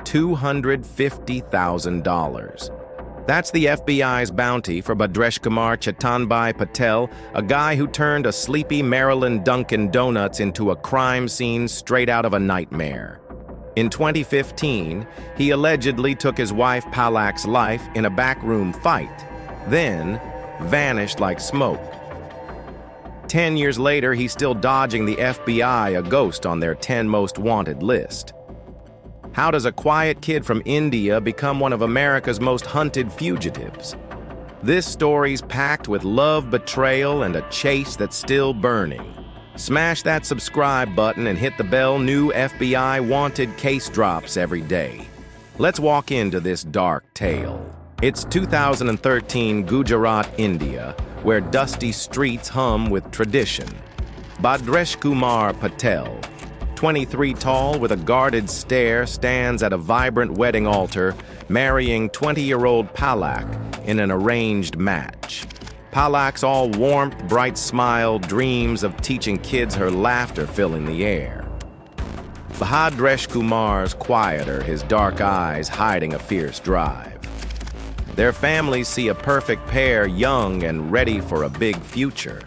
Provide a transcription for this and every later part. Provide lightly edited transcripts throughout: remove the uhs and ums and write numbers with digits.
$250,000. That's the FBI's bounty for Bhadreshkumar Chetanbhai Patel, a guy who turned a sleepy Maryland Dunkin Donuts into a crime scene straight out of a nightmare. In 2015, he allegedly took his wife Palak's life in a backroom fight, then vanished like smoke. 10 years later, he's still dodging the FBI, a ghost on their 10 most wanted list. How does a quiet kid from India become one of America's most hunted fugitives? This story's packed with love, betrayal, and a chase that's still burning. Smash that subscribe button and hit the bell. New FBI Wanted case drops every day. Let's walk into this dark tale. It's 2013 Gujarat, India, where dusty streets hum with tradition. Bhadreshkumar Patel, 23 tall with a guarded stare, stands at a vibrant wedding altar, marrying 20-year-old Palak in an arranged match. Palak's all warmth, bright smile, dreams of teaching kids her laughter filling the air. Bhadreshkumar's quieter, his dark eyes hiding a fierce drive. Their families see a perfect pair, young and ready for a big future.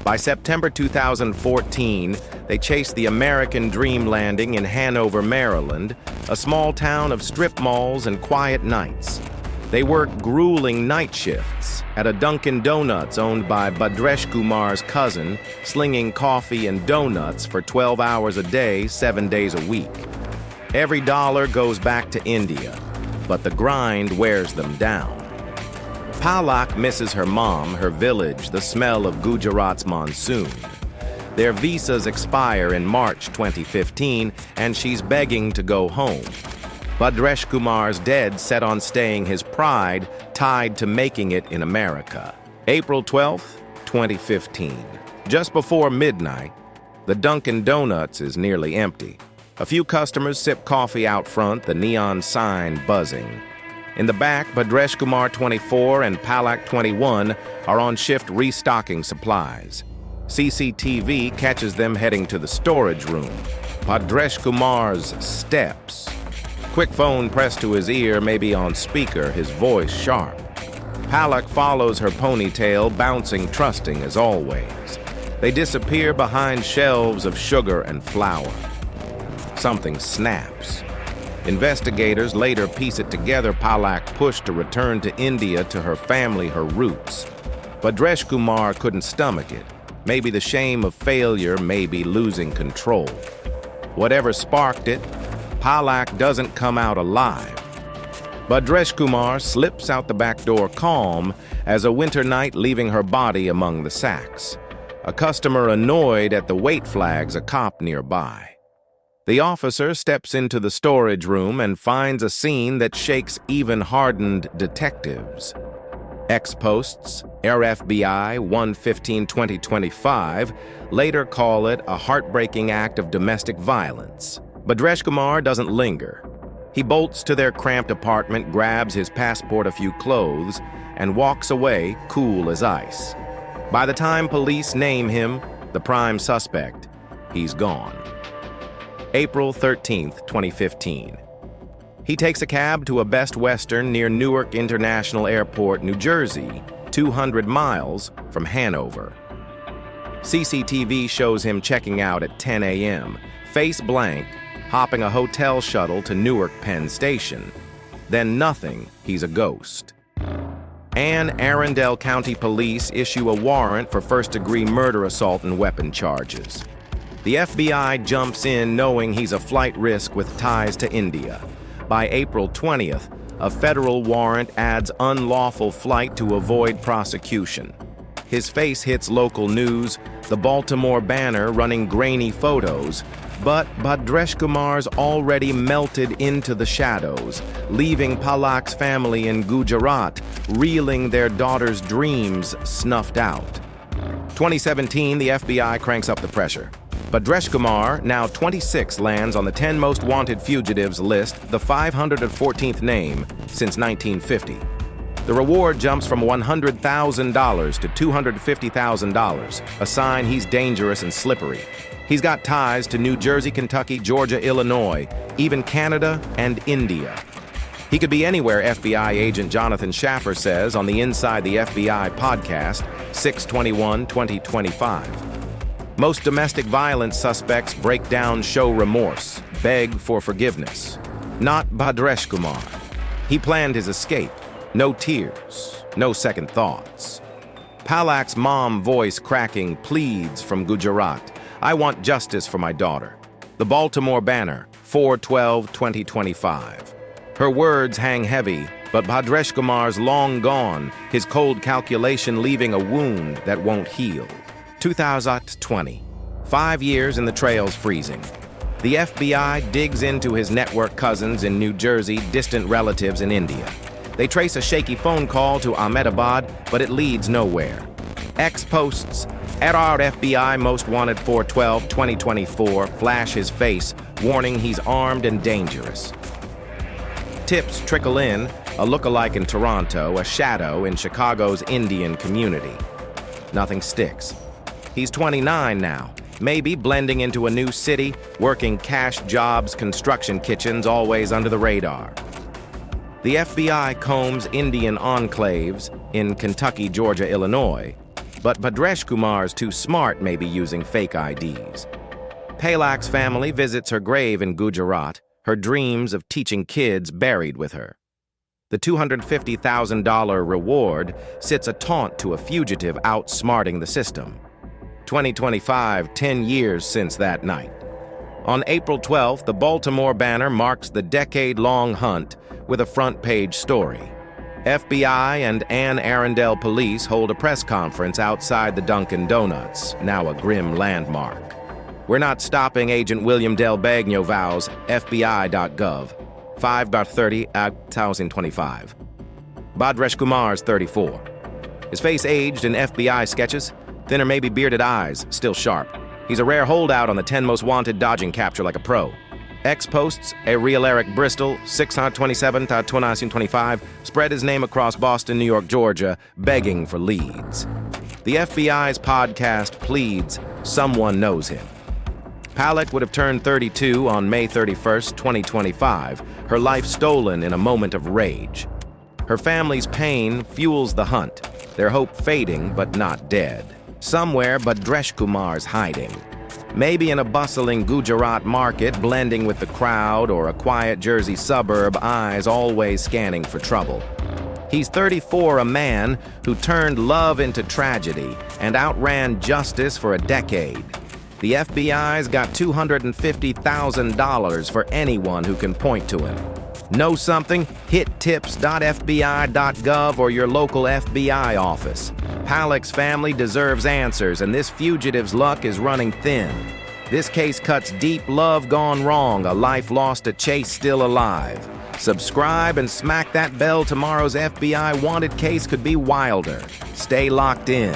By September 2014, they chased the American dream, landing in Hanover, Maryland, a small town of strip malls and quiet nights. They worked grueling night shifts at a Dunkin Donuts owned by Bhadreshkumar's cousin, slinging coffee and donuts for 12 hours a day, 7 days a week. Every dollar goes back to India, but the grind wears them down. Palak misses her mom, her village, the smell of Gujarat's monsoon. Their visas expire in March 2015, and she's begging to go home. Bhadreshkumar's dead set on staying his pride, tied to making it in America. April 12, 2015. Just before midnight, the Dunkin Donuts is nearly empty. A few customers sip coffee out front, the neon sign buzzing. In the back, Bhadreshkumar 24 and Palak 21 are on shift restocking supplies. CCTV catches them heading to the storage room. Bhadreshkumar's steps. Quick phone pressed to his ear, maybe on speaker, his voice sharp. Palak follows her ponytail, bouncing, trusting as always. They disappear behind shelves of sugar and flour. Something snaps. Investigators later piece it together. Palak pushed to return to India, to her family, her roots. Bhadreshkumar couldn't stomach it. Maybe the shame of failure, maybe losing control. Whatever sparked it, Palak doesn't come out alive. Bhadreshkumar slips out the back door calm as a winter night, leaving her body among the sacks. A customer annoyed at the weight flags, a cop nearby. The officer steps into the storage room and finds a scene that shakes even hardened detectives. Ex-posts, FBI 115-2025, later call it a heartbreaking act of domestic violence. Bhadreshkumar doesn't linger. He bolts to their cramped apartment, grabs his passport, a few clothes, and walks away, cool as ice. By the time police name him the prime suspect, he's gone. April 13, 2015. He takes a cab to a Best Western near Newark International Airport, New Jersey, 200 miles from Hanover. CCTV shows him checking out at 10 a.m., face blank, hopping a hotel shuttle to Newark Penn Station. Then nothing, he's a ghost. Anne Arundel County Police issue a warrant for first-degree murder, assault, and weapon charges. The FBI jumps in knowing he's a flight risk with ties to India. By April 20th, a federal warrant adds unlawful flight to avoid prosecution. His face hits local news, the Baltimore Banner running grainy photos, but Bhadreshkumar's already melted into the shadows, leaving Palak's family in Gujarat, reeling, their daughter's dreams snuffed out. 2017, the FBI cranks up the pressure. Bhadreshkumar, now 26, lands on the 10 most wanted fugitives list, the 514th name since 1950. The reward jumps from $100,000 to $250,000, a sign he's dangerous and slippery. He's got ties to New Jersey, Kentucky, Georgia, Illinois, even Canada and India. He could be anywhere, FBI agent Jonathan Schaffer says on the Inside the FBI podcast, 6/21/2025. Most domestic violence suspects break down, show remorse, beg for forgiveness. Not Bhadreshkumar. He planned his escape. No tears, no second thoughts. Palak's mom voice cracking pleads from Gujarat. I want justice for my daughter. The Baltimore Banner, 4/12/2025. Her words hang heavy, but Bhadreshkumar's long gone, his cold calculation leaving a wound that won't heal. 2020. 5 years and the trail's freezing. The FBI digs into his network cousins in New Jersey, distant relatives in India. They trace a shaky phone call to Ahmedabad, but it leads nowhere. X posts, at our FBI most wanted 4/12/2024, flash his face, warning he's armed and dangerous. Tips trickle in, a lookalike in Toronto, a shadow in Chicago's Indian community. Nothing sticks. He's 29 now, maybe blending into a new city, working cash jobs, construction kitchens, always under the radar. The FBI combs Indian enclaves in Kentucky, Georgia, Illinois, but Bhadreshkumar's too smart, maybe using fake IDs. Palak's family visits her grave in Gujarat, her dreams of teaching kids buried with her. The $250,000 reward sits a taunt to a fugitive outsmarting the system. 2025, 10 years since that night. On April 12th, the Baltimore Banner marks the decade-long hunt with a front-page story. FBI and Anne Arundel police hold a press conference outside the Dunkin Donuts, now a grim landmark. We're not stopping, Agent William Del Bagno vows, FBI.gov, 5/30/2025. Bhadreshkumar's 34. His face aged in FBI sketches, thinner maybe bearded eyes, still sharp. He's a rare holdout on the 10 most wanted, dodging capture like a pro. X posts, a real Eric Bristol, 6/27/2025, spread his name across Boston, New York, Georgia, begging for leads. The FBI's podcast pleads, someone knows him. Palak would have turned 32 on May 31st, 2025, her life stolen in a moment of rage. Her family's pain fuels the hunt, their hope fading but not dead. Somewhere Bhadreshkumar's hiding. Maybe in a bustling Gujarat market, blending with the crowd, or a quiet Jersey suburb, eyes always scanning for trouble. He's 34, a man who turned love into tragedy and outran justice for a decade. The FBI's got $250,000 for anyone who can point to him. Know something? Hit tips.fbi.gov or your local FBI office. Palak's family deserves answers, and this fugitive's luck is running thin. This case cuts deep, love gone wrong, a life lost, a chase still alive. Subscribe and smack that bell. Tomorrow's FBI Wanted case could be wilder. Stay locked in.